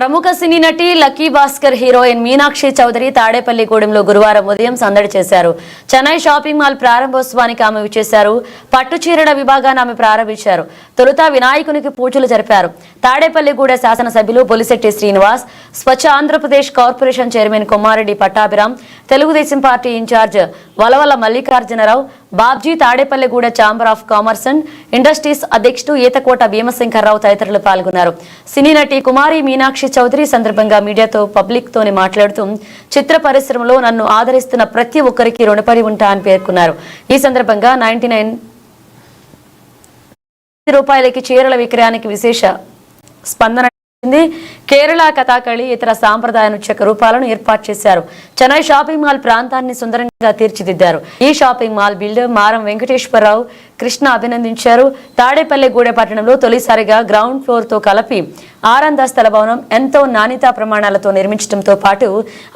ప్రముఖ సినీ నటి lucky Bhaskar heroine Meenakshi Chowdary తాడేపల్లిగూడెంలో గురువారం ఉదయం సందడి చేశారు. చెన్నై షాపింగ్ మాల్ ప్రారంభోత్సవానికి ఆమె విచ్చేశారు. పట్టు చీరల విభాగాన్ని ఆమె ప్రారంభించారు. తొలుత వినాయకునికి పూజలు జరిపారు. తాడేపల్లిగూడ శాసనసభ్యులు Bolisetti Srinivas, Swachh Andhra Pradesh corporation chairman Kommareddy Pattabhiram, Telugu Desam party in charge Valavala Mallikarjuna Rao, Babji, Tadepalligudem chamber of commerce and industries అధ్యక్షుడు ఈతకోట భీమశంకర్రావు తదితరులు పాల్గొన్నారు. సినీ నటి కుమారి మీనాక్షి చౌదరి సందర్భంగా మీడియాతో పబ్లిక్ తోని మాట్లాడుతూ చిత్ర పరిశ్రమలో నన్ను ఆదరిస్తున్న ప్రతి ఒక్కరికి రుణపడి ఉంటా అని పేర్కొన్నారు. ఈ సందర్భంగా 99 రూపాయలకి చీరల విక్రయానికి విశేష స్పందన. కేరళ కథాకళి, ఇతర సాంప్రదాయ నృత్య రూపాలను ఏర్పాటు చేశారు. చెన్నై షాపింగ్ మాల్ ప్రాంతాన్ని సుందరంగా తీర్చిదిద్దారు. ఈ షాపింగ్ మాల్ బిల్డర్ మారం వెంకటేశ్వరరావు కృష్ణ అభినందించారు. తాడేపల్లిగూడ పట్టణంలో తొలిసారిగా గ్రౌండ్ ఫ్లోర్ తో కలిపి 6 అంతస్తుల భవనం ఎంతో నాణ్యతా ప్రమాణాలతో నిర్మించడంతో పాటు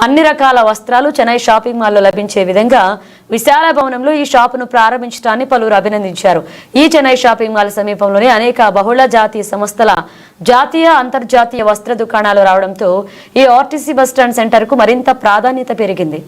అన్ని రకాల వస్త్రాలు చెన్నై షాపింగ్ మాల్లో లభించే విధంగా విశాల భవనంలో ఈ షాపును ప్రారంభించడాన్ని పలువురు అభినందించారు. ఈ చెన్నై షాపింగ్ మాల్ సమీపంలోనే అనేక బహుళ జాతీయ సంస్థల జాతీయ, అంతర్జాతీయ వస్త్ర దుకాణాలు రావడంతో ఈ ఆర్టీసీ బస్టాండ్ సెంటర్ కు మరింత ప్రాధాన్యత పెరిగింది.